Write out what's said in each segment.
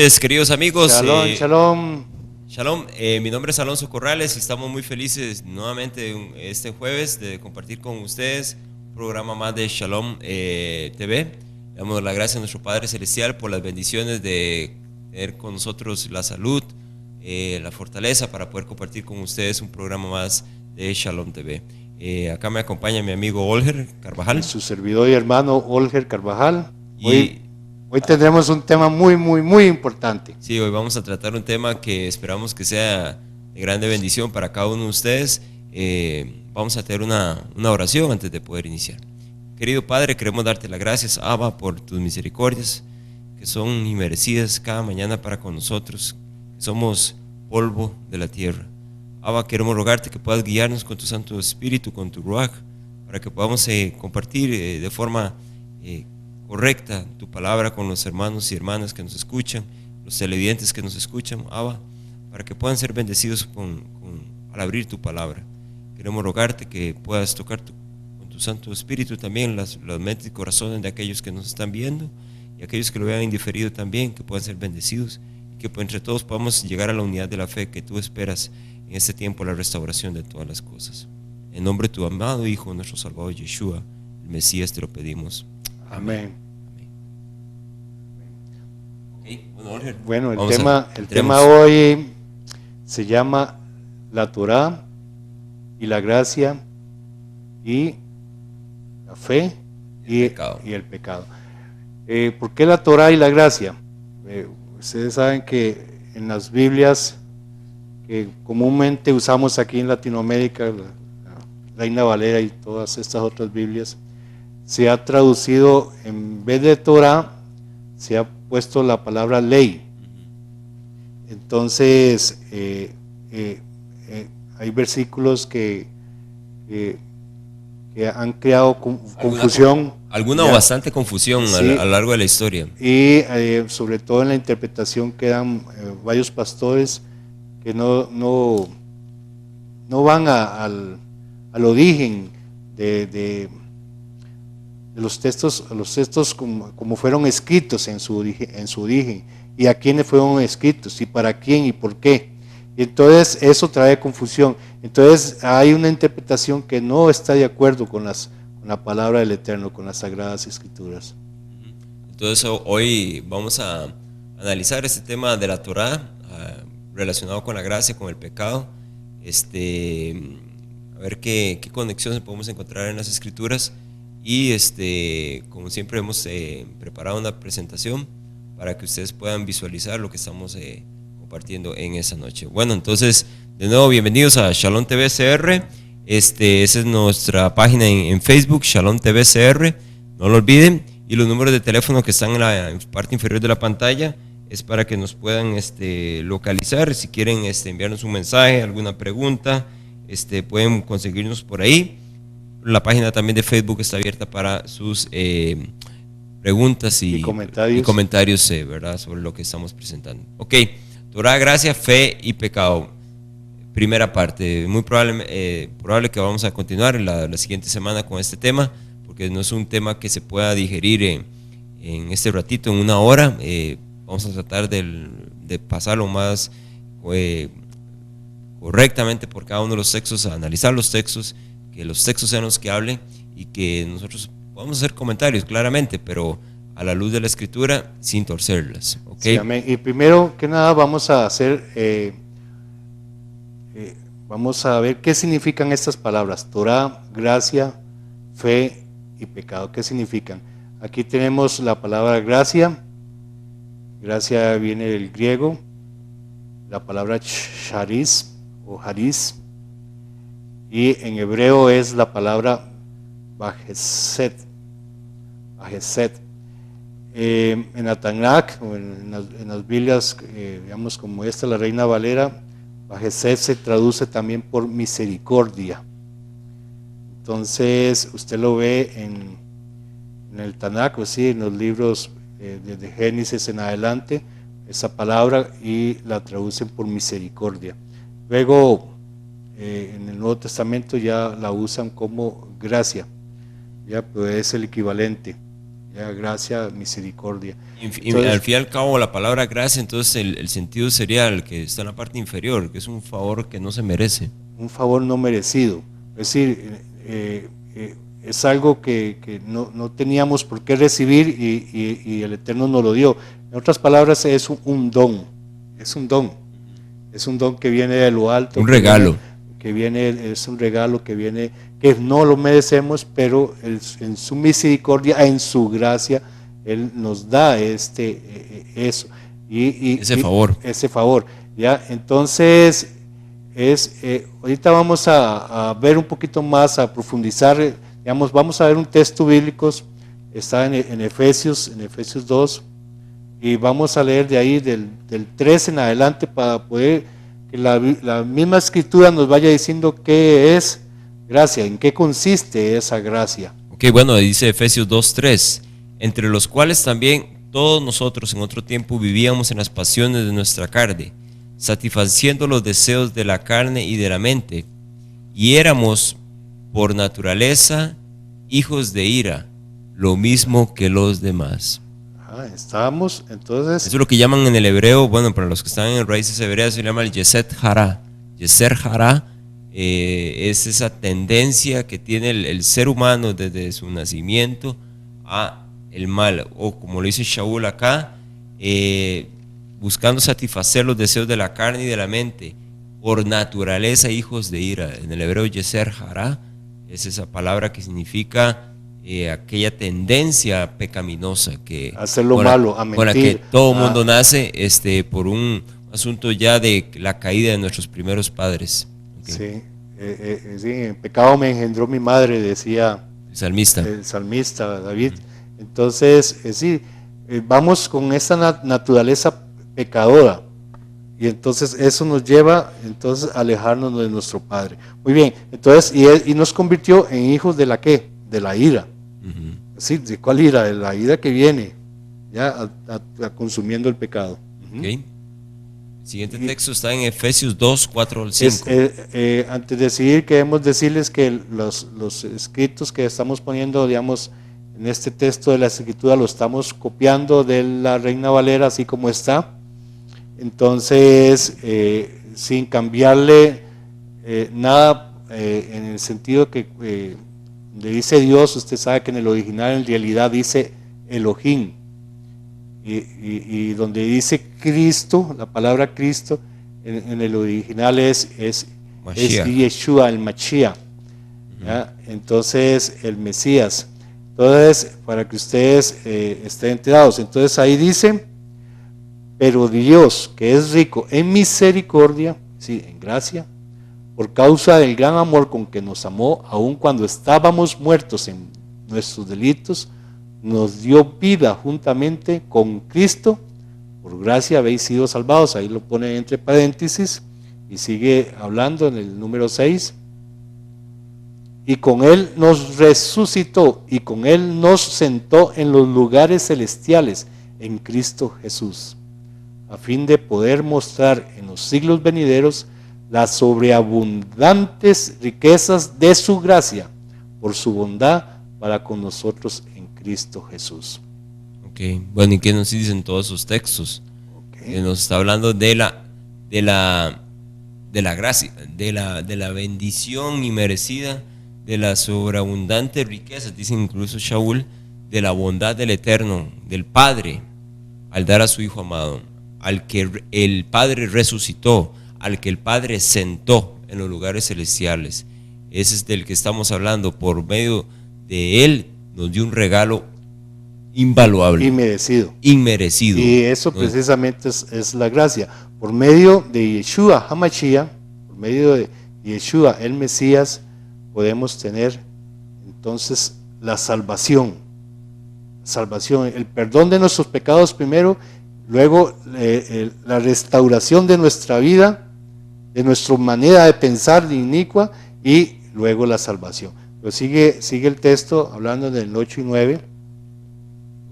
noches, queridos amigos. Shalom, shalom. Shalom, mi nombre es Alonso Corrales y estamos muy felices nuevamente este jueves de compartir con ustedes un programa más de Shalom TV. Le damos las gracias a nuestro Padre Celestial por las bendiciones de tener con nosotros la salud, la fortaleza para poder compartir con ustedes un programa más de Shalom TV. Acá me acompaña mi amigo Olger Carvajal. Y su servidor y hermano Olger Carvajal. Hoy tendremos un tema muy importante. Sí, hoy vamos a tratar un tema que esperamos que sea de grande bendición para cada uno de ustedes. Vamos a tener una oración antes de poder iniciar. Querido Padre, queremos darte las gracias, Abba, por tus misericordias que son inmerecidas cada mañana para con nosotros, que somos polvo de la tierra. Abba, queremos rogarte que puedas guiarnos con tu Santo Espíritu, con tu Ruach, para que podamos compartir de forma correcta tu palabra con los hermanos y hermanas que nos escuchan, los televidentes que nos escuchan, Abba, para que puedan ser bendecidos al abrir tu palabra. Queremos rogarte que puedas tocar con tu Santo Espíritu también las mentes y corazones de aquellos que nos están viendo y aquellos que lo vean indiferido también, que puedan ser bendecidos y que entre todos podamos llegar a la unidad de la fe que tú esperas en este tiempo, la restauración de todas las cosas. En nombre de tu amado Hijo, nuestro Salvador Yeshua, el Mesías, te lo pedimos. Amén. Okay. Bueno, el tema hoy se llama la Torá y la gracia y la fe y el pecado. ¿Por qué la Torá y la gracia? Ustedes saben que en las Biblias que comúnmente usamos aquí en Latinoamérica, la Reina Valera y todas estas otras Biblias, se ha traducido, en vez de Torá, se ha puesto la palabra ley. Entonces, hay versículos que han creado confusión. Alguna o bastante confusión, sí, a lo largo de la historia. Y sobre todo en la interpretación que dan varios pastores que no van al origen de los textos como fueron escritos en su origen, y a quiénes fueron escritos, y para quién, y por qué. Y entonces eso trae confusión. Entonces hay una interpretación que no está de acuerdo con la palabra del Eterno, con las Sagradas Escrituras. Entonces hoy vamos a analizar este tema de la Torá, relacionado con la gracia, con el pecado, a ver qué conexiones podemos encontrar en las Escrituras. Y como siempre hemos preparado una presentación para que ustedes puedan visualizar lo que estamos compartiendo en esa noche. Bueno, entonces, de nuevo, bienvenidos a Shalom TV CR. Esa es nuestra página en Facebook, Shalom TV CR. No lo olviden. Y los números de teléfono que están en la parte inferior de la pantalla es para que nos puedan localizar. Si quieren enviarnos un mensaje, alguna pregunta, pueden conseguirnos por ahí. La página también de Facebook está abierta para sus preguntas y comentarios ¿verdad? Sobre lo que estamos presentando. Ok, Torá, gracia, fe y pecado. Primera parte. Muy probable que vamos a continuar la siguiente semana con este tema, porque no es un tema que se pueda digerir en este ratito, en una hora. Vamos a tratar de pasarlo más correctamente por cada uno de los textos, a analizar los textos, que los textos sean los que hablen y que nosotros podamos hacer comentarios claramente, pero a la luz de la Escritura, sin torcerlas. ¿Okay? Sí, amén. Y primero que nada vamos a hacer, vamos a ver qué significan estas palabras: Torá, gracia, fe y pecado. ¿Qué significan? Aquí tenemos la palabra gracia. Gracia viene del griego, la palabra charis o haris, y en hebreo es la palabra bajeset. En la Tanakh, o en las Biblias, digamos como esta, la Reina Valera, bajeset se traduce también por misericordia. Entonces usted lo ve en el Tanakh, o sí, en los libros desde Génesis en adelante, esa palabra, y la traducen por misericordia. Luego en el Nuevo Testamento ya la usan como gracia, ya, pero es el equivalente. gracia, misericordia. Entonces, al fin y al cabo, la palabra gracia, entonces el sentido sería el que está en la parte inferior, que es un favor que no se merece. Un favor no merecido. Es decir, es algo que no teníamos por qué recibir y el Eterno nos lo dio. En otras palabras, es un don. Es un don. Es un don que viene de lo alto. Un regalo. Es un regalo que viene, que no lo merecemos, pero en su misericordia, en su gracia, Él nos da eso. Ese favor. Ese favor. ¿Ya? Entonces, ahorita vamos a ver un poquito más, a profundizar, digamos, vamos a ver un texto bíblico, está en Efesios 2, y vamos a leer de ahí del 3 en adelante para poder que la misma escritura nos vaya diciendo qué es gracia, en qué consiste esa gracia. Ok, bueno, dice Efesios 2:3, entre los cuales también todos nosotros en otro tiempo vivíamos en las pasiones de nuestra carne, satisfaciendo los deseos de la carne y de la mente, y éramos por naturaleza hijos de ira, lo mismo que los demás. Estábamos, entonces... Eso es lo que llaman en el hebreo, bueno, para los que están en raíces hebreas, se llama el Yeset Hara. Yeser Hara es esa tendencia que tiene el ser humano desde su nacimiento a el mal, o como lo dice Shaul acá, buscando satisfacer los deseos de la carne y de la mente, por naturaleza hijos de ira. En el hebreo Yeser Hara es esa palabra que significa aquella tendencia pecaminosa que hacer lo malo, a mentir, con la que todo mundo nace por un asunto ya de la caída de nuestros primeros padres. Okay. Sí, en pecado me engendró mi madre, decía el salmista David. Entonces, vamos con esa naturaleza pecadora, y entonces eso nos lleva entonces a alejarnos de nuestro Padre. Muy bien, entonces y nos convirtió en hijos de la ¿qué? De la ira. Sí, ¿de cuál ira? De la ira que viene ya consumiendo el pecado. Okay. El siguiente texto está en Efesios 2, 4 al 5. Antes de seguir, queremos decirles que los escritos que estamos poniendo, digamos, en este texto de la Escritura, lo estamos copiando de la Reina Valera, así como está. Entonces, sin cambiarle nada, en el sentido que le dice Dios, usted sabe que en el original en realidad dice Elohim, y donde dice Cristo, la palabra Cristo, en el original es Yeshua, el Mashiach, entonces el Mesías. Entonces, para que ustedes estén enterados, entonces ahí dice, pero Dios, que es rico en misericordia, sí, en gracia, por causa del gran amor con que nos amó, aun cuando estábamos muertos en nuestros delitos, nos dio vida juntamente con Cristo. Por gracia habéis sido salvados. Ahí lo pone entre paréntesis y sigue hablando en el número 6. Y con Él nos resucitó y con Él nos sentó en los lugares celestiales en Cristo Jesús, a fin de poder mostrar en los siglos venideros las sobreabundantes riquezas de su gracia, por su bondad para con nosotros en Cristo Jesús. Ok, bueno, ¿y qué nos dicen todos esos textos? Okay. Nos está hablando de la gracia, de la bendición inmerecida, de la sobreabundante riqueza, dice incluso Shaul, de la bondad del Eterno, del Padre, al dar a su Hijo amado, al que el Padre resucitó, al que el Padre sentó en los lugares celestiales. Ese es del que estamos hablando. Por medio de Él nos dio un regalo invaluable, inmerecido. Y eso precisamente es la gracia. Por medio de Yeshua HaMashiach, por medio de Yeshua el Mesías, podemos tener entonces la salvación, el perdón de nuestros pecados primero, luego la restauración de nuestra vida, de nuestra manera de pensar de inicua, y luego la salvación. Pero sigue el texto hablando del 8 y 9.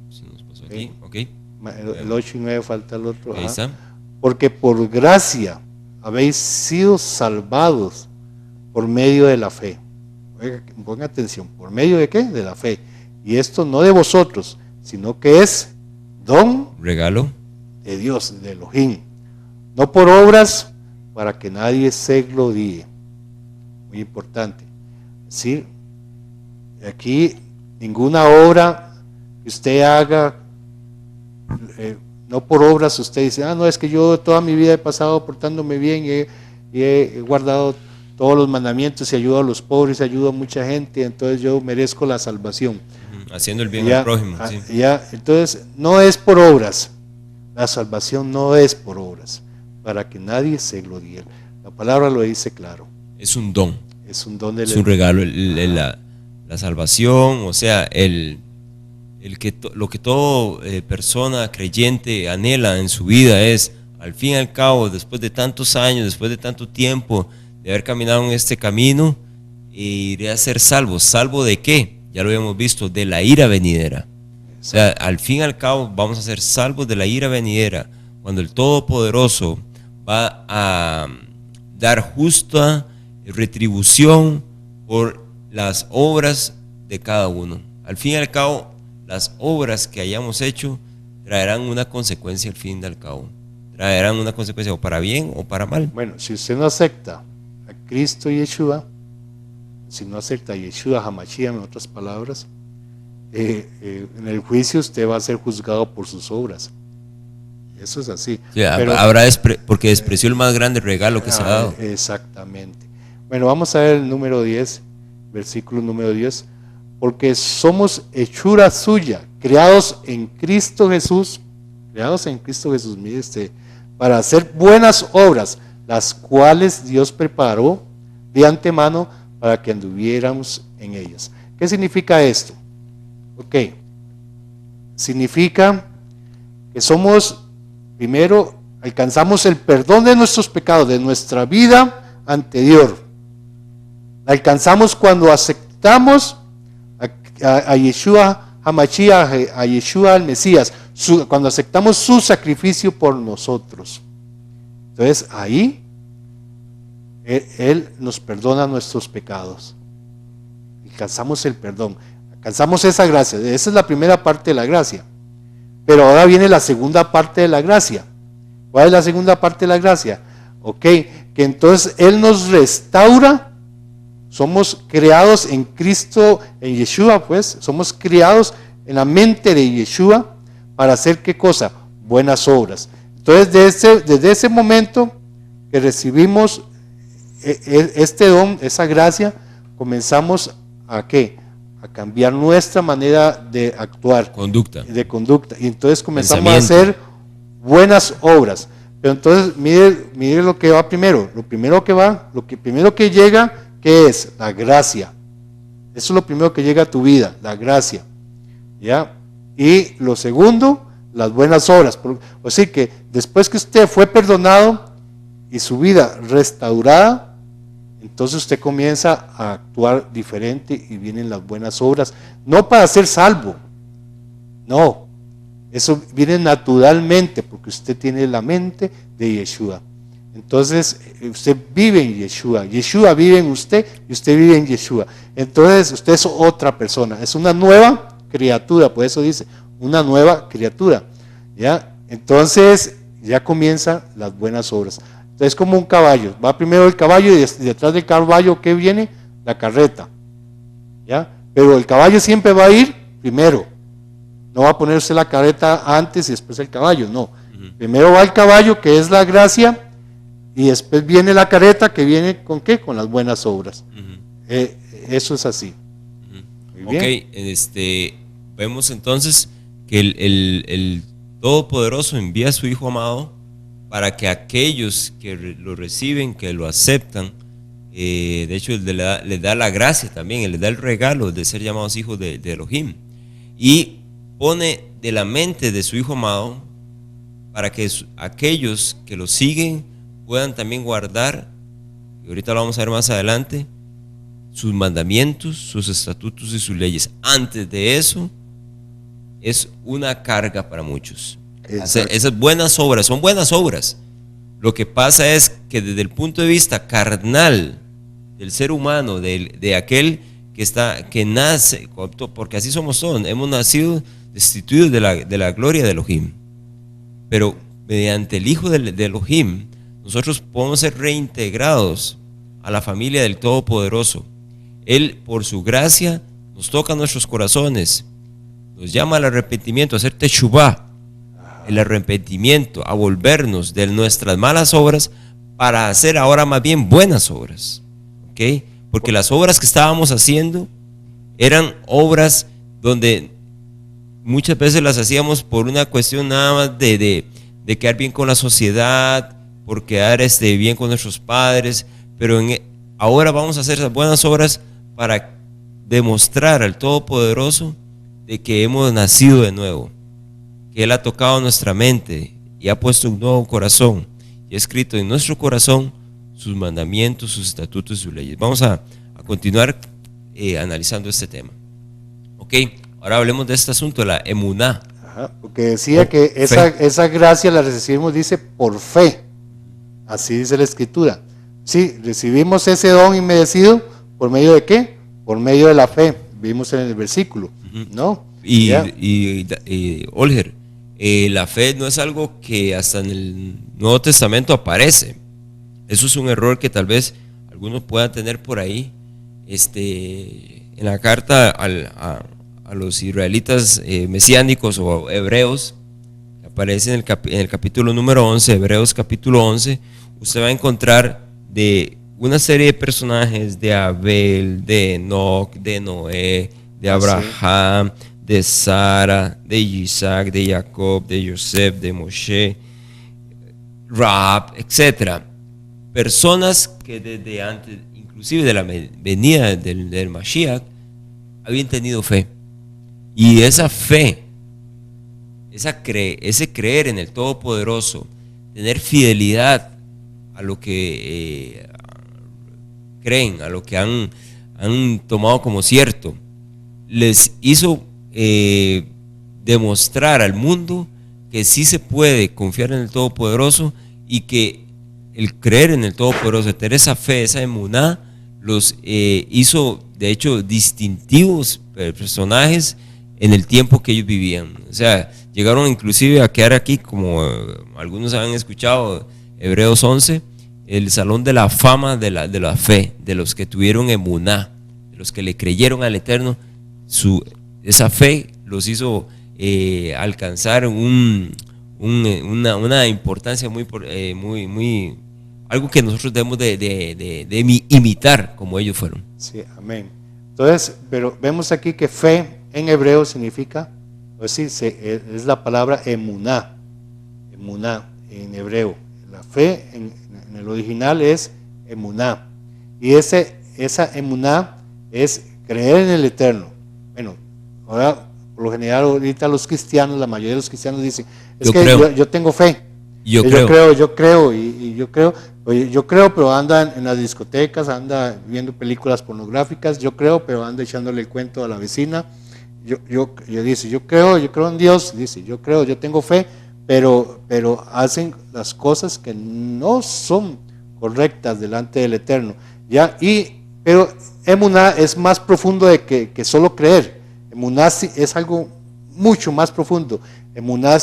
Se nos pasó aquí. Okay. El 8 y 9 falta el otro. Ahí está. Porque por gracia habéis sido salvados por medio de la fe. Ponga atención, ¿por medio de qué? De la fe. Y esto no de vosotros, sino que es don, regalo de Dios, de Elohim, no por obras, para que nadie se gloríe. Muy importante. ¿Sí? Aquí ninguna obra que usted haga, no por obras usted dice, no, es que yo toda mi vida he pasado portándome bien y he guardado todos los mandamientos y ayudo a los pobres, ayudo a mucha gente, entonces yo merezco la salvación. Haciendo el bien al prójimo. Sí. Entonces, no es por obras. La salvación no es por obras, para que nadie se gloríe. La palabra lo dice claro. Es un don. Es un don es un regalo. La salvación, o sea, lo que toda persona creyente anhela en su vida es, al fin y al cabo, después de tantos años, después de tanto tiempo de haber caminado en este camino, iré a ser salvo. ¿Salvo de qué? Ya lo habíamos visto, de la ira venidera. O sea, al fin y al cabo vamos a ser salvos de la ira venidera, cuando el Todopoderoso va a dar justa retribución por las obras de cada uno. Al fin y al cabo, las obras que hayamos hecho traerán una consecuencia al fin y al cabo. Traerán una consecuencia o para bien o para mal. Bueno, si usted no acepta a Cristo y Yeshua, si no acepta a Yeshua Hamashiach, en otras palabras, en el juicio usted va a ser juzgado por sus obras. Eso es así. Sí, pero, porque despreció el más grande regalo que se ha dado. Exactamente. Bueno, vamos a ver el número 10, versículo número 10. Porque somos hechura suya, creados en Cristo Jesús, mire para hacer buenas obras, las cuales Dios preparó de antemano para que anduviéramos en ellas. ¿Qué significa esto? Ok, significa que somos, primero, alcanzamos el perdón de nuestros pecados, de nuestra vida anterior. Alcanzamos cuando aceptamos a Yeshua Hamashiach, a Yeshua el Mesías, cuando aceptamos su sacrificio por nosotros. Entonces ahí Él nos perdona nuestros pecados. Alcanzamos el perdón, alcanzamos esa gracia. Esa es la primera parte de la gracia. Pero ahora viene la segunda parte de la gracia. ¿Cuál es la segunda parte de la gracia? Ok, que entonces Él nos restaura. Somos creados en Cristo, en Yeshua, pues, somos creados en la mente de Yeshua para hacer ¿qué cosa? Buenas obras. Entonces, desde ese momento que recibimos este don, esa gracia, comenzamos a ¿qué? A cambiar nuestra manera de actuar. De conducta. Y entonces comenzamos a hacer buenas obras. Pero entonces, mire lo que va primero. Lo primero que llega, ¿qué es? La gracia. Eso es lo primero que llega a tu vida, la gracia. ¿Ya? Y lo segundo, las buenas obras. O sea que después que usted fue perdonado y su vida restaurada, entonces usted comienza a actuar diferente y vienen las buenas obras. No para ser salvo, no. Eso viene naturalmente porque usted tiene la mente de Yeshua. Entonces, usted vive en Yeshua, Yeshua vive en usted y usted vive en Yeshua. Entonces, usted es otra persona, es una nueva criatura, por eso dice, una nueva criatura. ¿Ya? Entonces, ya comienzan las buenas obras. Entonces, como un caballo, va primero el caballo y detrás del caballo, ¿qué viene? La carreta. ¿Ya? Pero el caballo siempre va a ir primero. No va a ponerse la carreta antes y después el caballo, no. Primero va el caballo, que es la gracia. Y después viene la carreta que viene con ¿qué? Con las buenas obras. Eso es así. Muy bien. Vemos entonces que el Todopoderoso envía a su Hijo amado para que aquellos que lo reciben, que lo aceptan, de hecho les da la gracia también, les da el regalo de ser llamados hijos de Elohim. Y pone de la mente de su Hijo amado para que aquellos que lo siguen puedan también guardar, y ahorita lo vamos a ver más adelante, sus mandamientos, sus estatutos y sus leyes. Antes de eso, es una carga para muchos. Esas buenas obras, son buenas obras. Lo que pasa es que desde el punto de vista carnal del ser humano, de aquel que nace, porque así somos todos, hemos nacido destituidos de la gloria de Elohim, pero mediante el Hijo de Elohim, nosotros podemos ser reintegrados a la familia del Todopoderoso. Él, por su gracia, nos toca nuestros corazones, nos llama al arrepentimiento, a hacer teshuvá, el arrepentimiento, a volvernos de nuestras malas obras para hacer ahora más bien buenas obras, ¿ok? Porque las obras que estábamos haciendo eran obras donde muchas veces las hacíamos por una cuestión nada más de quedar bien con la sociedad, por quedar bien con nuestros padres, pero ahora vamos a hacer esas buenas obras para demostrar al Todopoderoso de que hemos nacido de nuevo, que Él ha tocado nuestra mente y ha puesto un nuevo corazón y ha escrito en nuestro corazón sus mandamientos, sus estatutos y sus leyes. Vamos a continuar analizando este tema. Ok, ahora hablemos de este asunto, la emuná. Porque decía que esa gracia la recibimos, dice, por fe. Así dice la Escritura. Sí, recibimos ese don inmerecido, ¿por medio de qué? Por medio de la fe. Vimos en el versículo, ¿no? Y Olger, la fe no es algo que hasta en el Nuevo Testamento aparece. Eso es un error que tal vez algunos puedan tener por ahí. En la carta a los israelitas mesiánicos o hebreos, aparece en el capítulo número 11, Hebreos capítulo 11, usted va a encontrar de una serie de personajes de Abel, de Enoc, de Noé, de Abraham, de Sara, de Isaac, de Jacob, de Yosef, de Moshe, Rahab, etc. Personas que desde antes, inclusive de la venida del Mashiach, habían tenido fe. Y esa fe, ese creer en el Todopoderoso, tener fidelidad a lo que creen, a lo que han tomado como cierto, les hizo demostrar al mundo que sí se puede confiar en el Todopoderoso y que el creer en el Todopoderoso, tener esa fe, esa emuná, los hizo de hecho distintivos personajes en el tiempo que ellos vivían. O sea, llegaron inclusive a quedar aquí, como algunos han escuchado, Hebreos 11, el salón de la fama de la fe, de los que tuvieron emuná, de los que le creyeron al Eterno. Esa fe los hizo alcanzar una importancia muy algo que nosotros debemos de imitar como ellos fueron. Sí, amén. Entonces, pero vemos aquí que fe en hebreo significa, pues sí, es la palabra emuná en hebreo. La fe en el original es emuná. Y esa emuná es creer en el Eterno. Bueno, ahora, por lo general, ahorita los cristianos, la mayoría de los cristianos dicen, yo tengo fe. Yo creo, pero anda en las discotecas, anda viendo películas pornográficas. Yo creo, pero anda echándole el cuento a la vecina. Yo creo en Dios. Dice, yo creo, yo tengo fe, pero hacen las cosas que no son correctas delante del Eterno. ¿Ya? Pero emuná es más profundo de que solo creer. Emuná es algo mucho más profundo. Emuná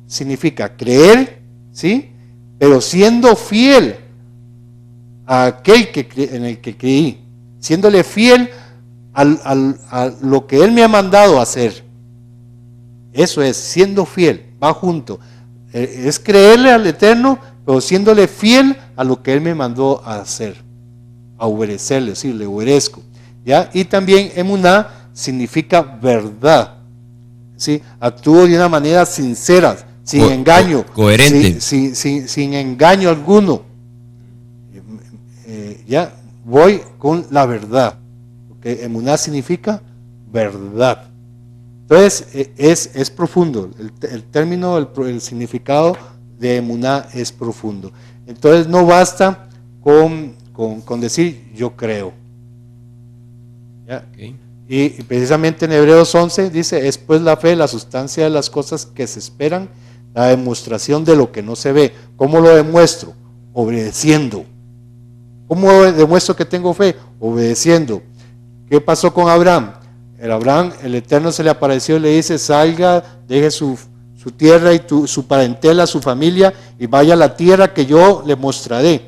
significa creer, ¿sí? Pero siendo fiel a aquel en el que creí, siéndole fiel a lo que Él me ha mandado a hacer. Eso es, siendo fiel, va junto. Es creerle al Eterno, pero siéndole fiel a lo que Él me mandó a hacer, a obedecerle, sí, le obedezco. ¿Ya? Y también emuná significa verdad, ¿sí? Actúo de una manera sincera, sin engaño, coherente, sin engaño alguno. Ya voy con la verdad, porque emuná significa verdad. Entonces es profundo, el término, el significado de emuná es profundo. Entonces no basta con decir yo creo. ¿Ya? Okay. Y precisamente en Hebreos 11 dice, es pues la fe, la sustancia de las cosas que se esperan, la demostración de lo que no se ve. ¿Cómo lo demuestro? Obedeciendo. ¿Cómo demuestro que tengo fe? Obedeciendo. ¿Qué pasó con Abraham? El Eterno se le apareció y le dice, salga, deje su tierra y su parentela, su familia, y vaya a la tierra que yo le mostraré.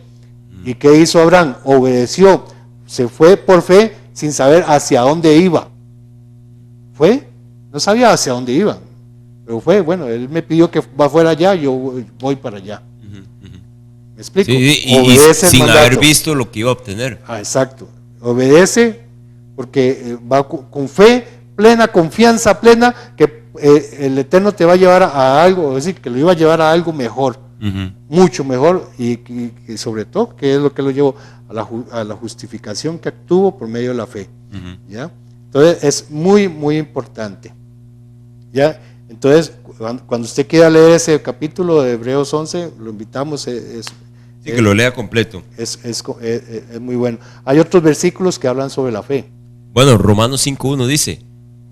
¿Y qué hizo Abraham? Obedeció, se fue por fe sin saber hacia dónde iba. No sabía hacia dónde iba, pero bueno, él me pidió que fuera allá, yo voy para allá. ¿Me explico? Sí, y sin haber visto lo que iba a obtener. Exacto, obedece porque va con fe plena, confianza plena, que el Eterno te va a llevar a algo, es decir, que lo iba a llevar a algo mejor, mucho mejor, y sobre todo, que es lo que lo llevó a la justificación que obtuvo por medio de la fe. ¿Ya? Entonces es muy, muy importante. ¿Ya? Entonces, cuando usted quiera leer ese capítulo de Hebreos 11, lo invitamos. Que lo lea completo. Es muy bueno. Hay otros versículos que hablan sobre la fe. Bueno, Romanos 5.1 dice,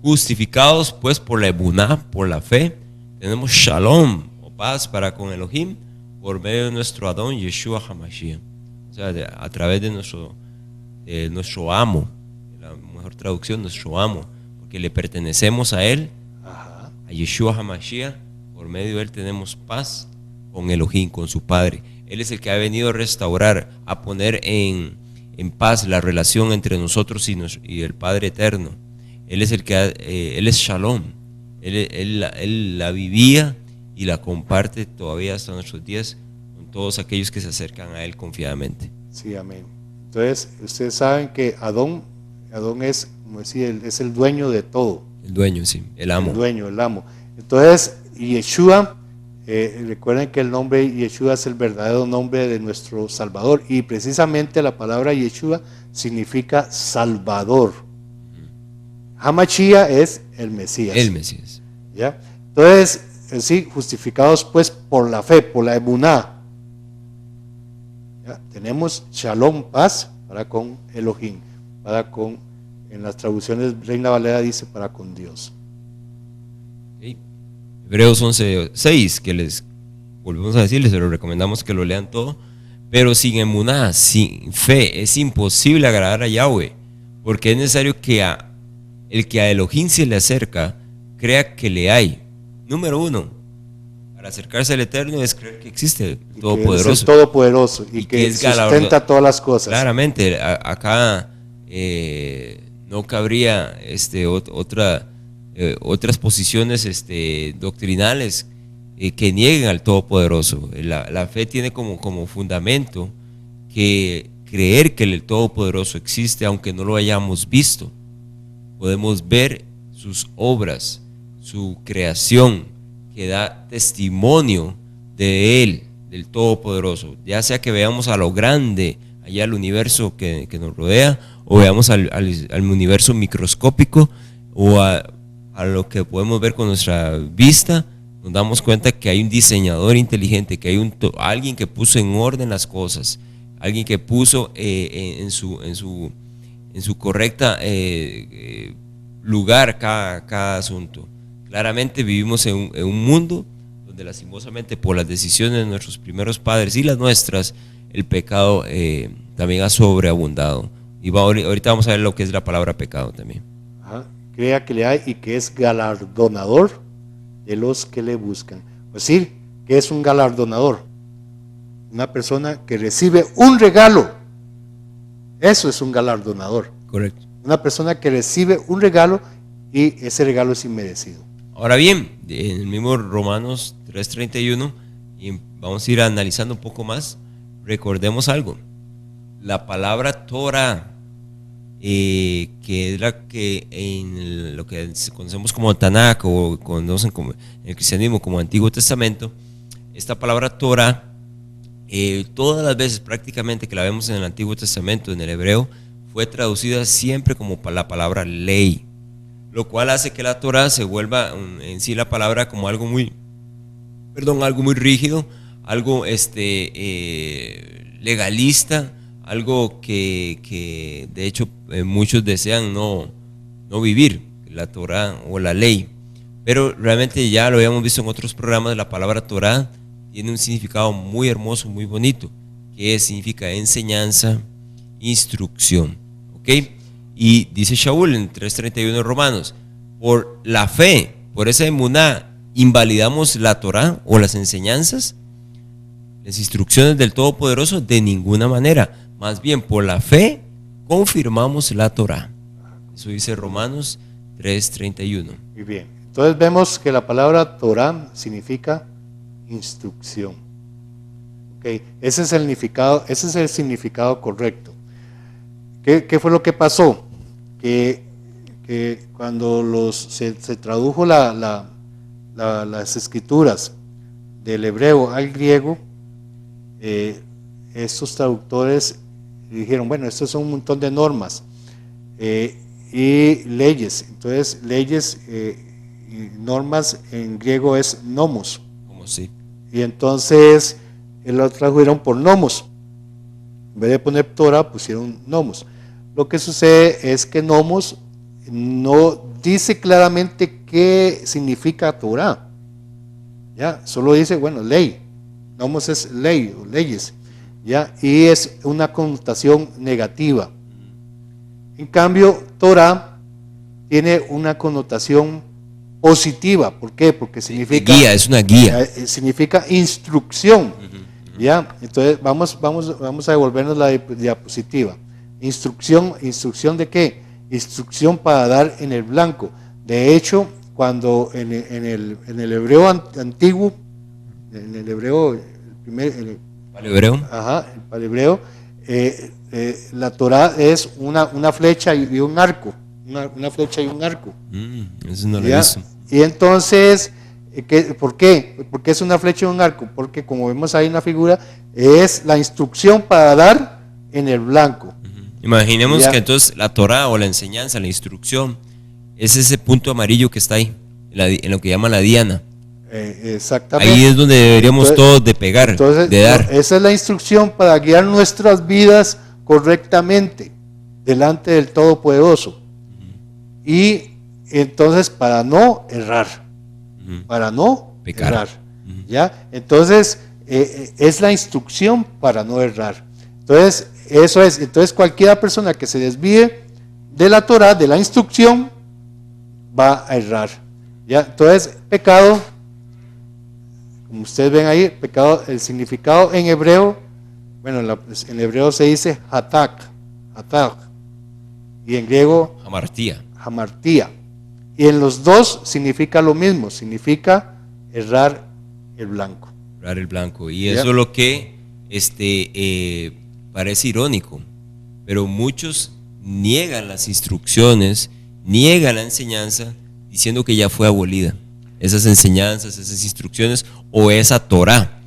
justificados pues por la emuná, por la fe, tenemos shalom o paz para con Elohim por medio de nuestro Adón Yeshua HaMashiach. O sea, a través de nuestro amo, la mejor traducción, nuestro amo, porque le pertenecemos a él, a Yeshua HaMashiach. Por medio de él tenemos paz con Elohim, con su Padre. Él es el que ha venido a restaurar, a poner en paz la relación entre nosotros y el Padre Eterno. Él es el que él es Shalom. Él la vivía y la comparte todavía hasta nuestros días con todos aquellos que se acercan a él confiadamente. Sí, amén. Entonces, ustedes saben que Adón es, como decía, es el dueño de todo. El dueño, sí, el amo. El dueño, el amo. Entonces, Yeshua, recuerden que el nombre Yeshua es el verdadero nombre de nuestro Salvador, y precisamente la palabra Yeshua significa Salvador. Hamashiach es el Mesías. El Mesías. ¿Ya? Entonces, sí, justificados pues por la fe, por la emuná. ¿Ya? Tenemos shalom, paz, para con Elohim, en las traducciones Reina Valera dice para con Dios. Hebreos 11.6, que les volvemos a decirles, se lo recomendamos que lo lean todo, pero sin emuná, sin fe, es imposible agradar a Yahweh, porque es necesario que el que a Elohim se le acerca, crea que le hay. Número 1, para acercarse al Eterno es creer que existe el Todopoderoso. Es el Todopoderoso y que sustenta todas las cosas. Claramente, acá no cabría otras posiciones doctrinales que nieguen al Todopoderoso. La fe tiene como fundamento que creer que el Todopoderoso existe, aunque no lo hayamos visto. Podemos ver sus obras, su creación, que da testimonio de Él, del Todopoderoso. Ya sea que veamos a lo grande, allá al universo que nos rodea, o veamos al universo microscópico, o a lo que podemos ver con nuestra vista, nos damos cuenta que hay un diseñador inteligente, que hay alguien que puso en orden las cosas, alguien que puso en su correcta lugar cada asunto. Claramente vivimos en un mundo donde lastimosamente por las decisiones de nuestros primeros padres y las nuestras, el pecado también ha sobreabundado. Y ahorita vamos a ver lo que es la palabra pecado también. Crea que le hay y que es galardonador de los que le buscan. Es decir, que es un galardonador. Una persona que recibe un regalo. Eso es un galardonador. Correcto. Una persona que recibe un regalo y ese regalo es inmerecido. Ahora bien, en el mismo Romanos 3:31, y vamos a ir analizando un poco más, recordemos algo. La palabra Torah, que es la que en lo que conocemos como Tanakh o conocen como en el cristianismo como Antiguo Testamento, esta palabra Torah, todas las veces prácticamente que la vemos en el Antiguo Testamento, en el hebreo, fue traducida siempre como la palabra ley, lo cual hace que la Torah se vuelva en sí la palabra como algo muy rígido, algo legalista, algo que de hecho muchos desean no vivir, la Torah o la ley. Pero realmente ya lo habíamos visto en otros programas, la palabra Torah tiene un significado muy hermoso, muy bonito, que significa enseñanza, instrucción, ¿ok? Y dice Shaul en 3:31 de Romanos, por la fe, por esa emuná, ¿invalidamos la Torá o las enseñanzas? Las instrucciones del Todopoderoso, de ninguna manera. Más bien, por la fe, confirmamos la Torá. Eso dice Romanos 3:31. Muy bien. Entonces vemos que la palabra Torá significa instrucción. Okay. Ese es el significado correcto. ¿Qué fue lo que pasó? Que cuando se tradujo las escrituras del hebreo al griego, estos traductores dijeron, bueno, estos son un montón de normas y leyes. Entonces, leyes y normas en griego es nomos. ¿Cómo sí? Y entonces lo tradujeron por nomos. En vez de poner Torah, pusieron nomos. Lo que sucede es que nomos no dice claramente qué significa Torah. ¿Ya? Solo dice, bueno, ley. Nomos es ley o leyes. ¿Ya? Y es una connotación negativa. En cambio, Torah tiene una connotación positiva. ¿Por qué? Porque significa guía, es una guía. Significa instrucción. ¿Ya? Entonces vamos a devolvernos la diapositiva. ¿Instrucción de qué? Instrucción para dar en el blanco. De hecho, cuando en el hebreo antiguo, en el hebreo palehebreo, la Torá es una flecha y un arco, una flecha y un arco. Eso no lo he visto. Y entonces, ¿por qué? Porque es una flecha y un arco, porque como vemos ahí en la figura, es la instrucción para dar en el blanco. Imaginemos que entonces la Torá o la enseñanza, la instrucción, es ese punto amarillo que está ahí, en lo que llaman la diana. Exactamente. Ahí es donde deberíamos todos de pegar, entonces, de dar. Esa es la instrucción para guiar nuestras vidas correctamente delante del Todopoderoso. Y entonces para no errar, para no pecar. Errar. ¿Ya? Entonces es la instrucción para no errar. Entonces eso es. Entonces cualquier persona que se desvíe de la Torá, de la instrucción, va a errar. ¿Ya? Entonces pecado, como ustedes ven ahí, pecado, el significado en hebreo, bueno, en hebreo se dice hatak, y en griego hamartía. Y en los dos significa lo mismo, significa errar el blanco. Errar el blanco. Y eso es lo que parece irónico, pero muchos niegan las instrucciones, niegan la enseñanza, diciendo que ya fue abolida. Esas enseñanzas, esas instrucciones o esa Torá,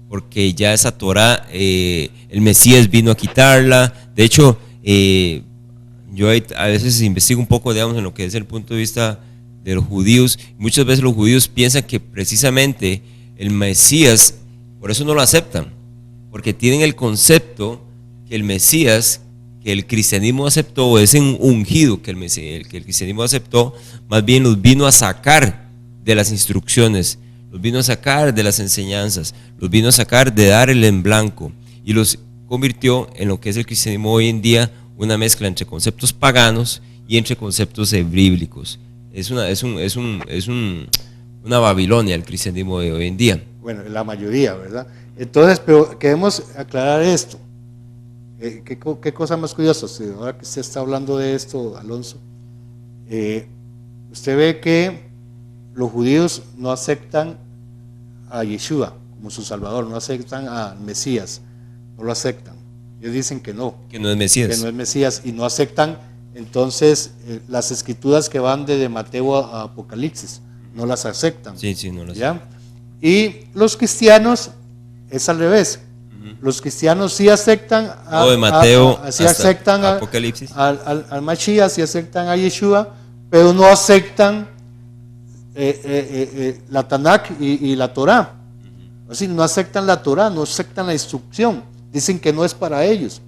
porque ya esa Torá, el Mesías vino a quitarla. De hecho, yo a veces investigo un poco, digamos, en lo que es el punto de vista de los judíos. Muchas veces los judíos piensan que precisamente el Mesías, por eso no lo aceptan, porque tienen el concepto que el Mesías, que el cristianismo aceptó, ese ungido que el cristianismo aceptó, más bien los vino a sacar de las instrucciones, los vino a sacar de las enseñanzas, los vino a sacar de dar el en blanco y los convirtió en lo que es el cristianismo hoy en día, una mezcla entre conceptos paganos y entre conceptos bíblicos. Es una Babilonia el cristianismo de hoy en día. Bueno, la mayoría, ¿verdad? Entonces, pero queremos aclarar esto. ¿Qué cosa más curiosa? Ahora que usted está hablando de esto, Alonso, usted ve que los judíos no aceptan a Yeshua como su Salvador, no aceptan a Mesías, no lo aceptan. Ellos dicen que no es Mesías. Que no es Mesías y no aceptan entonces las escrituras que van desde Mateo a Apocalipsis, no las aceptan. Sí, no las aceptan. Y los cristianos es al revés. Los cristianos sí aceptan de Mateo aceptan Apocalipsis. al Mashiach, sí aceptan a Yeshua, pero no aceptan la Tanakh y la Torá. Así, no aceptan la Torá, no aceptan la instrucción, dicen que no es para ellos.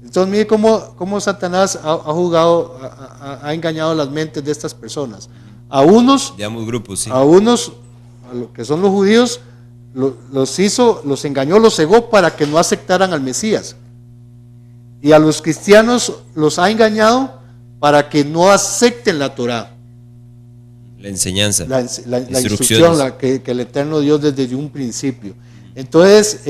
Entonces mire cómo Satanás ha jugado, ha engañado las mentes de estas personas. A unos, grupos, sí. a unos, a lo que son los judíos, los engañó, los cegó para que no aceptaran al Mesías. Y a los cristianos los ha engañado para que no acepten la Torá. La enseñanza, la instrucción que el eterno Dios desde un principio. Entonces,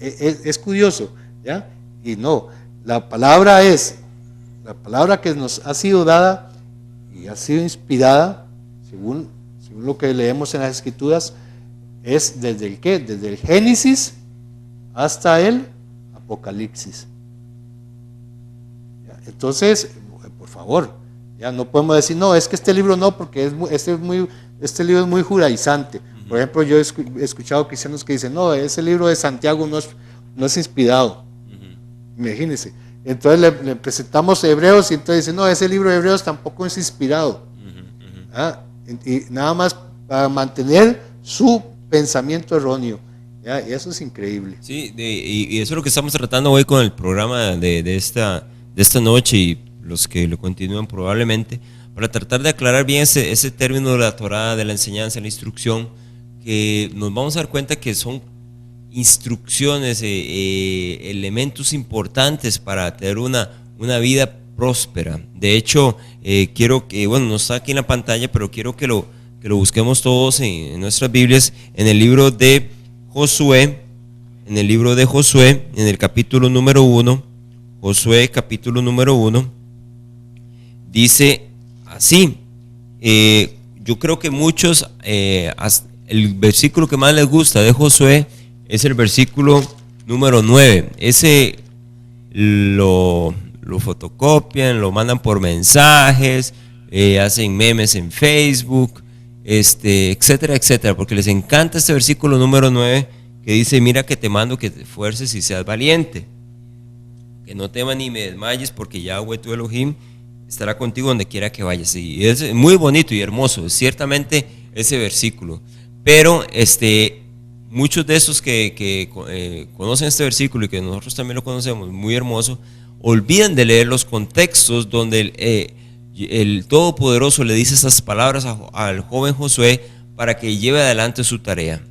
es curioso, ¿ya? Y no, la palabra que nos ha sido dada y ha sido inspirada, según lo que leemos en las Escrituras, es desde el ¿qué? Desde el Génesis hasta el Apocalipsis. ¿Ya? Entonces, por favor, ya no podemos decir, no, es que este libro no, porque este libro es muy judaizante. Por ejemplo, yo he escuchado cristianos que dicen, no, ese libro de Santiago no es inspirado. Imagínense. Entonces le presentamos Hebreos y entonces dicen, no, ese libro de Hebreos tampoco es inspirado. Y nada más para mantener su pensamiento erróneo. ¿Ya? Y eso es increíble. Sí, y eso es lo que estamos tratando hoy con el programa de esta noche y los que lo continúan probablemente, para tratar de aclarar bien ese término de la Torá, de la enseñanza, la instrucción, que nos vamos a dar cuenta que son instrucciones, elementos importantes para tener una vida próspera. De hecho, quiero que, bueno, no está aquí en la pantalla, pero quiero que lo busquemos todos en nuestras Biblias, en el libro de Josué, en el capítulo número 1, Josué capítulo número 1, dice así, yo creo que muchos, el versículo que más les gusta de Josué es el versículo número 9, ese lo fotocopian, lo mandan por mensajes, hacen memes en Facebook, etcétera, etcétera, porque les encanta este versículo número 9 que dice, mira que te mando que te esfuerces y seas valiente, que no temas ni me desmayes, porque Yahweh tu Elohim estará contigo donde quiera que vayas. Y es muy bonito y hermoso, ciertamente, ese versículo. Pero muchos de esos que conocen este versículo y que nosotros también lo conocemos, muy hermoso, olvidan de leer los contextos donde el Todopoderoso le dice esas palabras al joven Josué para que lleve adelante su tarea.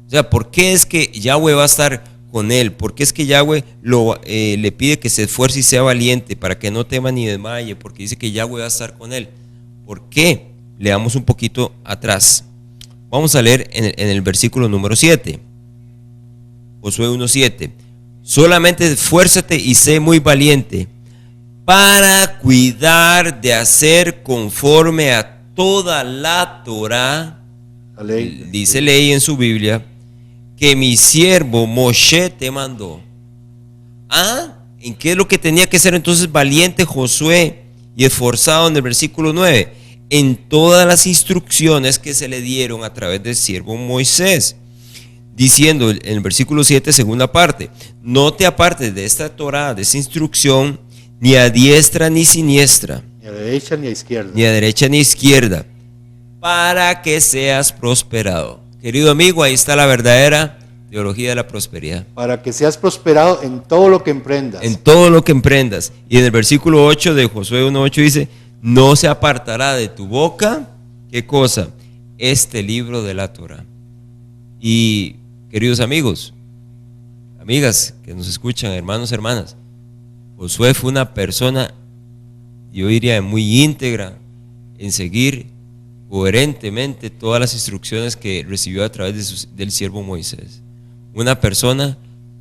O sea, ¿por qué es que Yahweh va a estar con él? ¿Por qué es que Yahweh le pide que se esfuerce y sea valiente para que no tema ni desmaye? Porque dice que Yahweh va a estar con él. ¿Por qué? Leamos un poquito atrás. Vamos a leer en el versículo número 7. Josué 1:7. Solamente esfuérzate y sé muy valiente para cuidar de hacer conforme a toda la Torá, la ley, dice ley en su Biblia, que mi siervo Moshe te mandó. ¿En qué es lo que tenía que ser entonces valiente Josué y esforzado en el versículo 9? En todas las instrucciones que se le dieron a través del siervo Moisés, diciendo en el versículo 7, segunda parte, no te apartes de esta Torá, de esta instrucción, ni a diestra ni siniestra, ni a derecha ni a izquierda, ni a derecha ni a izquierda, para que seas prosperado. Querido amigo, ahí está la verdadera teología de la prosperidad. Para que seas prosperado en todo lo que emprendas. En todo lo que emprendas. Y en el versículo 8 de Josué 1:8 dice, no se apartará de tu boca, ¿qué cosa? Este libro de la Torá. Y queridos amigos, amigas que nos escuchan, hermanos, hermanas, Josué fue una persona, yo diría, muy íntegra en seguir coherentemente todas las instrucciones que recibió a través del siervo Moisés. Una persona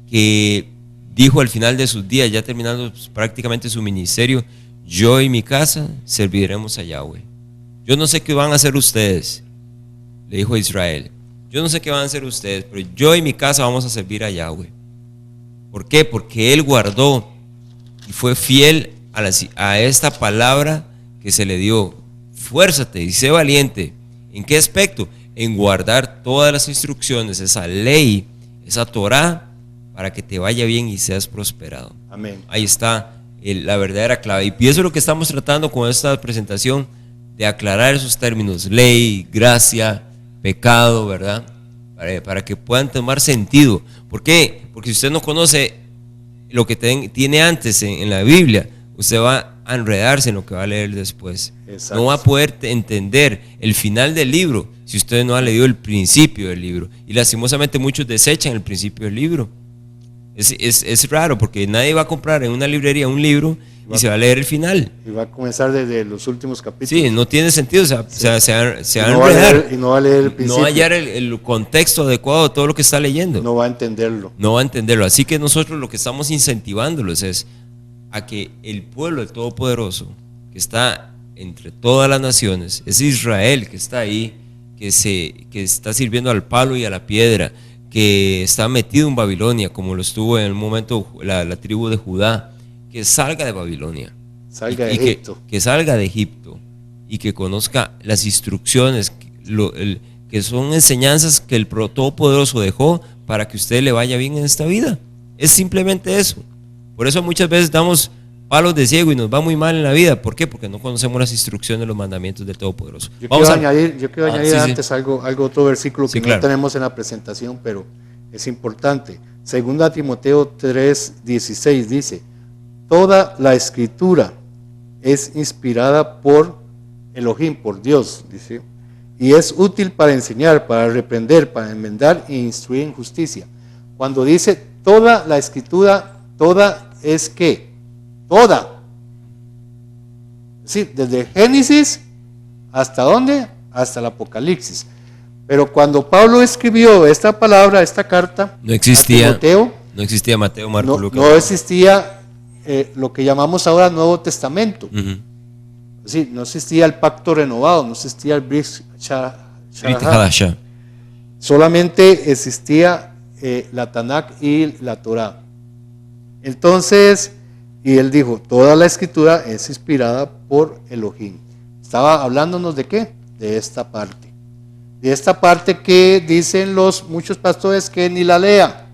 que dijo al final de sus días, ya terminando prácticamente su ministerio, yo y mi casa serviremos a Yahweh. Yo no sé qué van a hacer ustedes, le dijo a Israel. Yo no sé qué van a hacer ustedes, pero yo y mi casa vamos a servir a Yahweh. ¿Por qué? Porque él guardó y fue fiel a esta palabra que se le dio. Fuérzate y sé valiente. ¿En qué aspecto? En guardar todas las instrucciones, esa ley, esa Torá, para que te vaya bien y seas prosperado. Amén. Ahí está la verdadera clave. Y eso es lo que estamos tratando con esta presentación, de aclarar esos términos, ley, gracia, pecado, ¿verdad? Para que puedan tomar sentido. ¿Por qué? Porque si usted no conoce lo que tiene antes en la Biblia, usted va a enredarse en lo que va a leer después. Exacto. No va a poder entender el final del libro si usted no ha leído el principio del libro. Y lastimosamente muchos desechan el principio del libro. Es raro porque nadie va a comprar en una librería un libro y se va a leer el final. Y va a comenzar desde los últimos capítulos. Sí, no tiene sentido, se va a enredar. Y no va a leer el principio. No va a hallar el contexto adecuado de todo lo que está leyendo. No va a entenderlo. No va a entenderlo. Así que nosotros lo que estamos incentivándolos es a que el pueblo del Todopoderoso, que está entre todas las naciones, es Israel que está ahí, que está sirviendo al palo y a la piedra, que está metido en Babilonia, como lo estuvo en el momento la tribu de Judá, que salga de Babilonia, salga de Egipto. Que salga de Egipto y que conozca las instrucciones, que son enseñanzas que el Todopoderoso dejó para que usted le vaya bien en esta vida. Es simplemente eso. Por eso muchas veces damos palos de ciego y nos va muy mal en la vida. ¿Por qué? Porque no conocemos las instrucciones, los mandamientos del Todopoderoso. Yo quiero añadir antes algo, otro versículo que no tenemos en la presentación, pero es importante. 2 Timoteo 3:16 dice: toda la escritura es inspirada por Elohim, por Dios, dice, y es útil para enseñar, para reprender, para enmendar e instruir en justicia. Cuando dice toda la escritura, toda es ¿qué? Toda. Sí, desde Génesis hasta ¿dónde? Hasta el Apocalipsis. Pero cuando Pablo escribió esta palabra, esta carta, no existía Timoteo, no existía Mateo, Marco, Lucas. No existía lo que llamamos ahora Nuevo Testamento. Sí, no existía el pacto renovado, no existía el Brit Hadashah. Solamente existía la Tanakh y la Torah. Entonces, y él dijo, toda la escritura es inspirada por Elohim. Estaba hablándonos de ¿qué? De esta parte. De esta parte que dicen muchos pastores que ni la lea.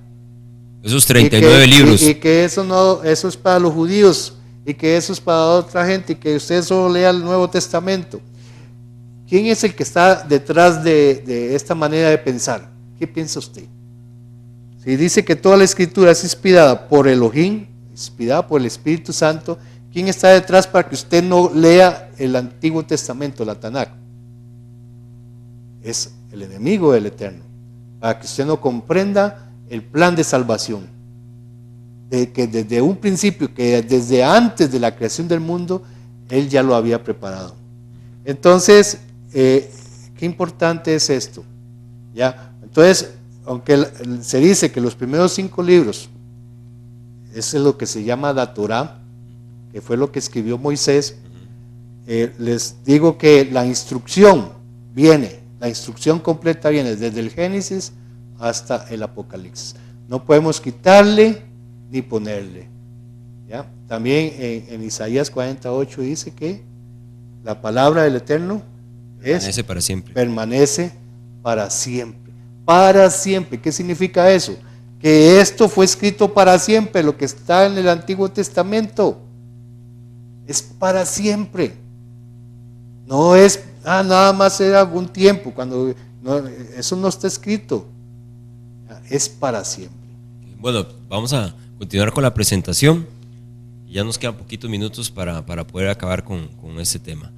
Esos 39 libros. Y que eso es para los judíos, y que eso es para otra gente, y que usted solo lea el Nuevo Testamento. ¿Quién es el que está detrás de esta manera de pensar? ¿Qué piensa usted? Si dice que toda la escritura es inspirada por Elohim, inspirada por el Espíritu Santo, ¿quién está detrás para que usted no lea el Antiguo Testamento, la Tanakh? Es el enemigo del Eterno, para que usted no comprenda el plan de salvación, que desde un principio, que desde antes de la creación del mundo, Él ya lo había preparado. Entonces, qué importante es esto, ¿ya? Entonces, aunque se dice que los primeros 5 libros, eso es lo que se llama la Torah, que fue lo que escribió Moisés, les digo que la instrucción completa viene desde el Génesis hasta el Apocalipsis. No podemos quitarle ni ponerle, ¿ya? También en Isaías 48 dice que la palabra del Eterno permanece para siempre. Permanece para siempre. Para siempre. ¿Qué significa eso? Que esto fue escrito para siempre, lo que está en el Antiguo Testamento. Es para siempre. No es, nada más era algún tiempo, cuando eso no está escrito. Es para siempre. Bueno, vamos a continuar con la presentación. Ya nos quedan poquitos minutos para poder acabar con este tema,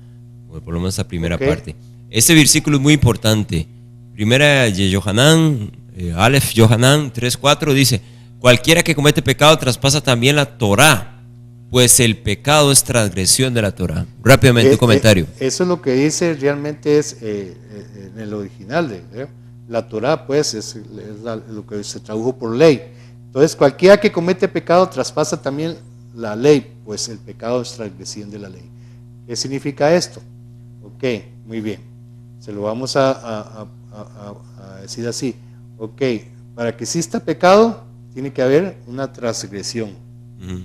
por lo menos esta primera parte. Este versículo es muy importante. Primera de Yohanan, Aleph Yohanan 3:4 dice: cualquiera que comete pecado traspasa también la Torá, pues el pecado es transgresión de la Torá. Rápidamente un comentario. Eso es lo que dice realmente es en el original. La Torá pues es lo que se tradujo por ley. Entonces cualquiera que comete pecado traspasa también la ley, pues el pecado es transgresión de la ley. ¿Qué significa esto? Ok, muy bien. Se lo vamos a decir así. Ok, para que exista pecado tiene que haber una transgresión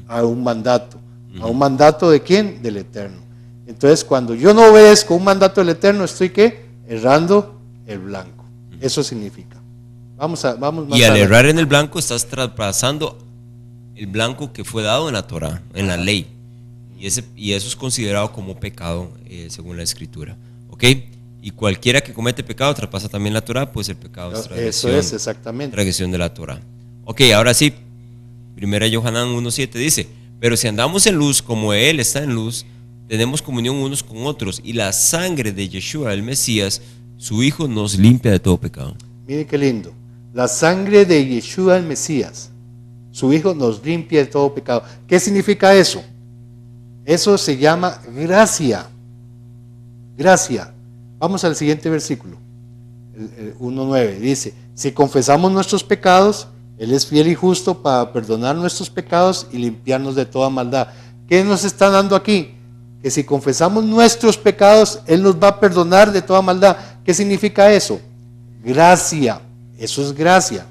a un mandato. ¿A un mandato de quién? Del Eterno. Entonces cuando yo no obedezco un mandato del Eterno, estoy ¿qué? Errando el blanco. Eso significa. Vamos más y al errar en el blanco estás traspasando el blanco que fue dado en la Torah, en la ley. Y eso es considerado como pecado según la Escritura. ¿Ok? Y cualquiera que comete pecado traspasa también la Torah, pues el pecado es transgresión. Eso es, exactamente. Transgresión de la Torah. Ok, ahora sí. Primera Yohanan 1:7 dice: pero si andamos en luz como Él está en luz, tenemos comunión unos con otros, y la sangre de Yeshua, el Mesías, su Hijo, nos limpia de todo pecado. Mire qué lindo. La sangre de Yeshua, el Mesías, su Hijo, nos limpia de todo pecado. ¿Qué significa eso? Eso se llama gracia. Gracia. Vamos al siguiente versículo. El 1:9 dice: si confesamos nuestros pecados, Él es fiel y justo para perdonar nuestros pecados y limpiarnos de toda maldad. ¿Qué nos está dando aquí? Que si confesamos nuestros pecados, Él nos va a perdonar de toda maldad. ¿Qué significa eso? Gracia. Eso es gracia.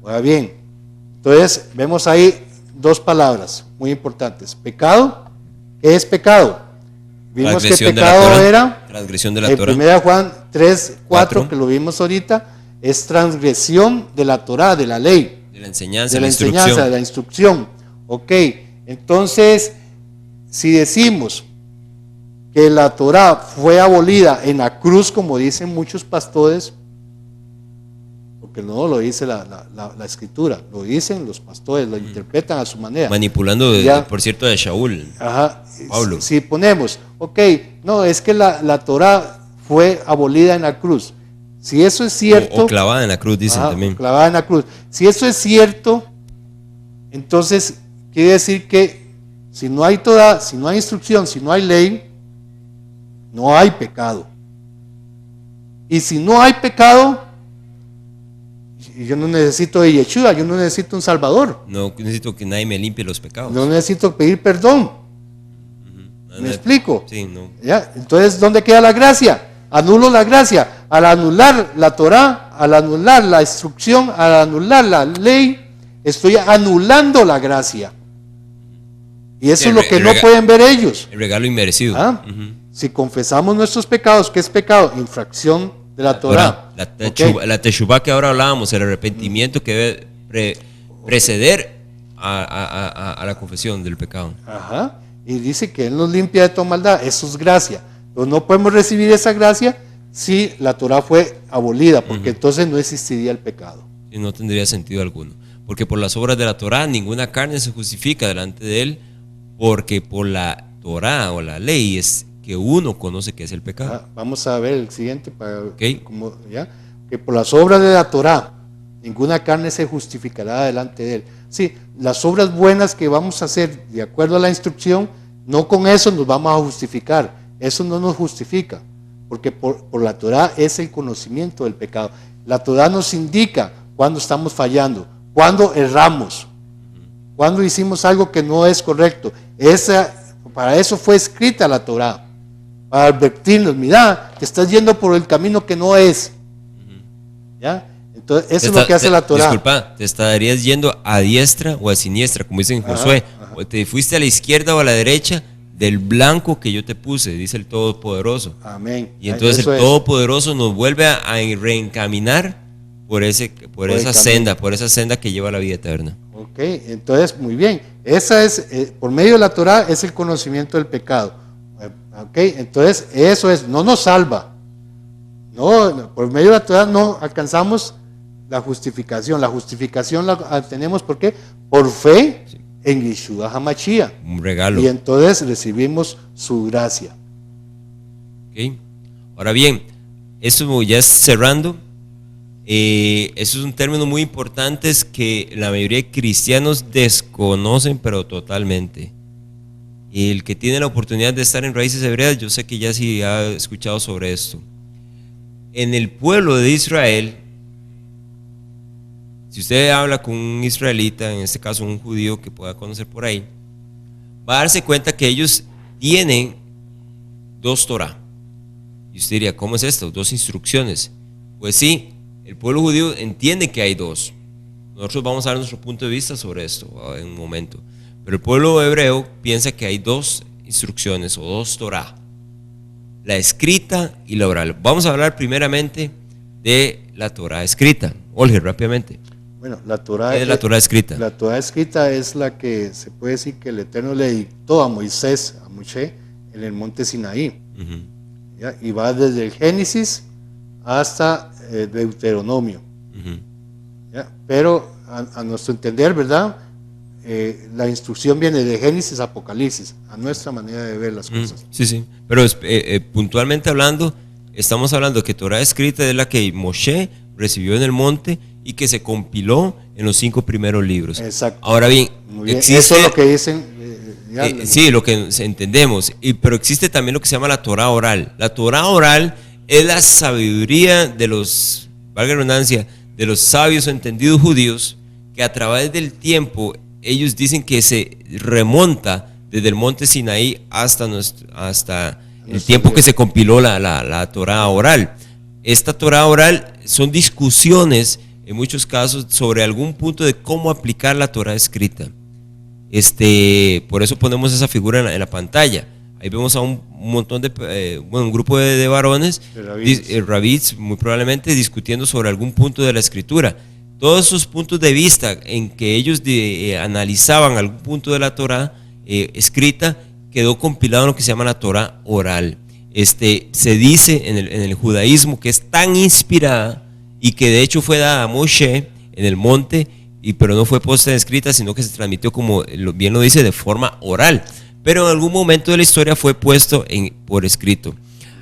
Ahora bien, entonces vemos ahí dos palabras muy importantes. Pecado. ¿Qué es pecado? Vimos que pecado era transgresión de la Torah. 1 Juan 3:4, que lo vimos ahorita, es transgresión de la Torah, de la ley. De la enseñanza, de la instrucción. Ok, entonces, si decimos que la Torah fue abolida en la cruz, como dicen muchos pastores, porque no lo dice la escritura, lo dicen los pastores, lo interpretan a su manera. Manipulando, por cierto, de Shaul. Ajá. Pablo. Si ponemos, ok, no, es que la Torah fue abolida en la cruz. Si eso es cierto. O clavada en la cruz, dicen también. Clavada en la cruz. Si eso es cierto, entonces quiere decir que si no hay Torah, si no hay instrucción, si no hay ley, no hay pecado. Y si no hay pecado, yo no necesito de Yeshua, yo no necesito un Salvador. No necesito que nadie me limpie los pecados. No necesito pedir perdón. ¿Me explico? Sí, no. ¿Ya? Entonces, ¿dónde queda la gracia? Anulo la gracia. Al anular la Torah, al anular la instrucción, al anular la ley, estoy anulando la gracia. Y eso es lo que no pueden ver ellos. El regalo inmerecido. Si confesamos nuestros pecados, ¿qué es pecado? Infracción de la Torah. La teshuvá que ahora hablábamos, el arrepentimiento que debe preceder a la confesión del pecado. Ajá. Y dice que Él nos limpia de toda maldad. Eso es gracia. Pero no podemos recibir esa gracia si la Torah fue abolida, porque entonces no existiría el pecado. Y no tendría sentido alguno. Porque por las obras de la Torah ninguna carne se justifica delante de Él, porque por la Torah o la ley es que uno conoce que es el pecado. Vamos a ver el siguiente. Que por las obras de la Torah ninguna carne se justificará delante de Él. Sí, las obras buenas que vamos a hacer de acuerdo a la instrucción, no con eso nos vamos a justificar. Eso no nos justifica, porque por la Torah es el conocimiento del pecado. La Torah nos indica cuando estamos fallando, cuando erramos, cuando hicimos algo que no es correcto. Para eso fue escrita la Torah, para advertirnos: mira, te estás yendo por el camino que no es. ¿Ya? Entonces, eso es lo que hace la Torah. Disculpa, te estarías yendo a diestra o a siniestra, como dicen en Josué. O te fuiste a la izquierda o a la derecha del blanco que yo te puse, dice el Todopoderoso. Amén. Y entonces el Todopoderoso nos vuelve a reencaminar por esa senda que lleva a la vida eterna. Ok, entonces muy bien. Esa es, por medio de la Torah es el conocimiento del pecado. Ok, entonces eso es, no nos salva. No, por medio de la Torah no alcanzamos la justificación. La justificación la tenemos ¿por qué? Por fe en Yeshua HaMashiach. Un regalo. Y entonces recibimos su gracia. Okay. Ahora bien, eso ya es cerrando. Eso es un término muy importante que la mayoría de cristianos desconocen, pero totalmente. Y el que tiene la oportunidad de estar en Raíces Hebreas, yo sé que ya sí ha escuchado sobre esto. En el pueblo de Israel, si usted habla con un israelita, en este caso un judío que pueda conocer por ahí, va a darse cuenta que ellos tienen dos Torah. Y usted diría, ¿cómo es esto? Dos instrucciones. Pues sí, el pueblo judío entiende que hay dos. Nosotros vamos a dar nuestro punto de vista sobre esto en un momento. Pero el pueblo hebreo piensa que hay dos instrucciones o dos Torah: la escrita y la oral. Vamos a hablar primeramente de la Torah escrita. Olge, rápidamente. Bueno, la Torah ¿qué es la Torah escrita? La Torah escrita es la que se puede decir que el Eterno le dictó a Moisés, a Moshe, en el monte Sinaí. ¿Ya? Y va desde el Génesis hasta Deuteronomio. ¿Ya? Pero a nuestro entender, ¿verdad? La instrucción viene de Génesis a Apocalipsis, a nuestra manera de ver las cosas. Sí, sí. Pero puntualmente hablando, estamos hablando que Torah escrita es la que Moshe recibió en el monte y que se compiló en los 5 primeros libros. Exacto. Ahora bien, eso es lo que dicen, Sí, lo que entendemos. Pero existe también lo que se llama la Torá oral. La Torá oral es la sabiduría de los, valga la redundancia, de los sabios o entendidos judíos, que a través del tiempo ellos dicen que se remonta desde el monte Sinaí hasta el tiempo que se compiló la Torá oral. Esta Torá oral son discusiones en muchos casos sobre algún punto de cómo aplicar la Torá escrita. Por eso ponemos esa figura en la pantalla. Ahí vemos a un montón de, un grupo de varones, rabíes, muy probablemente discutiendo sobre algún punto de la escritura. Todos esos puntos de vista en que ellos analizaban algún punto de la Torá escrita, quedó compilado en lo que se llama la Torá oral. Se dice en el judaísmo que es tan inspirada y que de hecho fue dada a Moshe en el monte, pero no fue puesta en escrita, sino que se transmitió, como bien lo dice, de forma oral. Pero en algún momento de la historia fue puesto por escrito.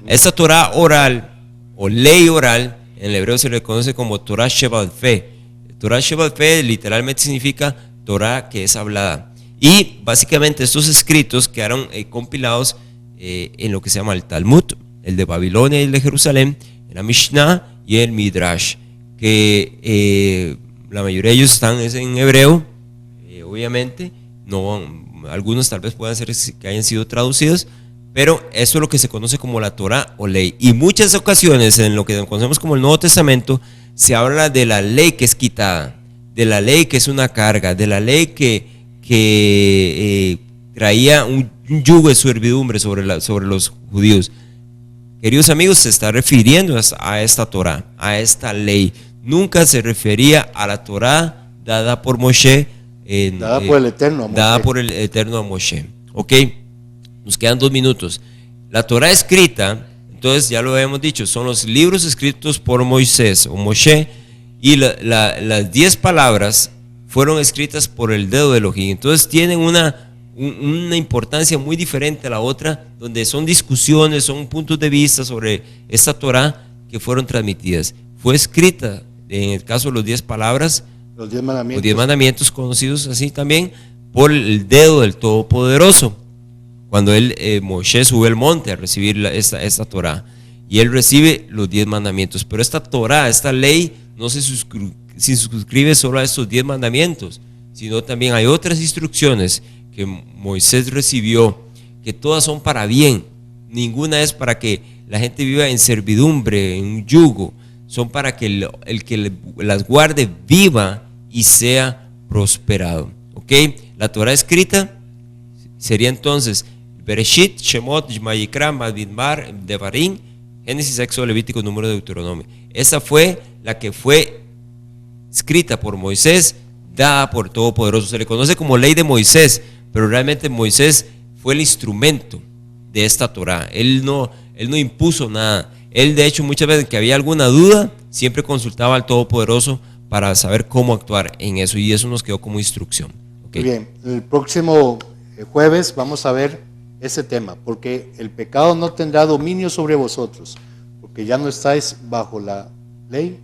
Esta Torá oral o ley oral, en el hebreo se le conoce como Torá Shebal Fe. Torá Shebal Fe literalmente significa Torá que es hablada. Y básicamente estos escritos quedaron compilados en lo que se llama el Talmud, el de Babilonia y el de Jerusalén, en la Mishnah y el Midrash, que la mayoría de ellos están en hebreo, obviamente, algunos tal vez puedan ser que hayan sido traducidos, pero eso es lo que se conoce como la Torá o ley. Y muchas ocasiones en lo que conocemos como el Nuevo Testamento se habla de la ley que es quitada, de la ley que es una carga, de la ley que traía un yugo de servidumbre sobre los judíos. Queridos amigos, se está refiriendo a esta Torá, a esta ley. Nunca se refería a la Torá dada por Moshe, dada por el Eterno a Moshe. Dada por el Eterno a Moshe. Ok, nos quedan 2 minutos. La Torá escrita, entonces ya lo habíamos dicho, son los libros escritos por Moisés o Moshe, y las 10 palabras fueron escritas por el dedo de Elohim. Entonces tienen una importancia muy diferente a la otra, donde son discusiones, son puntos de vista sobre esta Torá que fueron transmitidas. Fue escrita, en el caso de los 10 palabras, los 10 mandamientos. Los 10 mandamientos, conocidos así también, por el dedo del Todopoderoso. Cuando Moshe sube al monte a recibir esta Torá, y él recibe los 10 mandamientos. Pero esta Torá, esta ley, no se suscribe solo a estos 10 mandamientos, sino también hay otras instrucciones que Moisés recibió, que todas son para bien. Ninguna es para que la gente viva en servidumbre, en un yugo. Son para que el que las guarde viva y sea prosperado. ¿Ok? La Torah escrita sería entonces Bereshit, Shemot, Vayikra, Bamidbar, Devarim, Génesis, Éxodo, Levítico, Número, Deuteronomio. Esa fue la que fue escrita por Moisés, dada por Todopoderoso. Se le conoce como ley de Moisés, pero realmente Moisés fue el instrumento de esta Torah. Él no impuso nada. Él, de hecho, muchas veces que había alguna duda, siempre consultaba al Todopoderoso para saber cómo actuar en eso, y eso nos quedó como instrucción. ¿Okay? Muy bien, el próximo jueves vamos a ver ese tema, porque el pecado no tendrá dominio sobre vosotros, porque ya no estáis bajo la ley,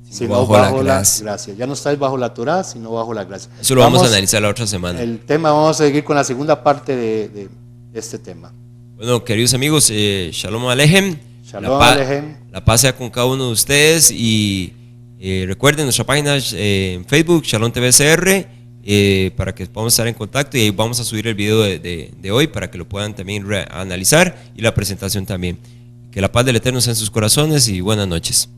sino bajo la gracia. Ya no estáis bajo la Torah, sino bajo la gracia. Eso lo vamos a analizar la otra semana. El tema, vamos a seguir con la segunda parte de este tema. Bueno, queridos amigos, Shalom Alejem. Shalom Alejem. La paz sea con cada uno de ustedes, y recuerden nuestra página en Facebook, Shalom TVCR, para que podamos estar en contacto, y ahí vamos a subir el video de hoy para que lo puedan también analizar, y la presentación también. Que la paz del Eterno sea en sus corazones, y buenas noches.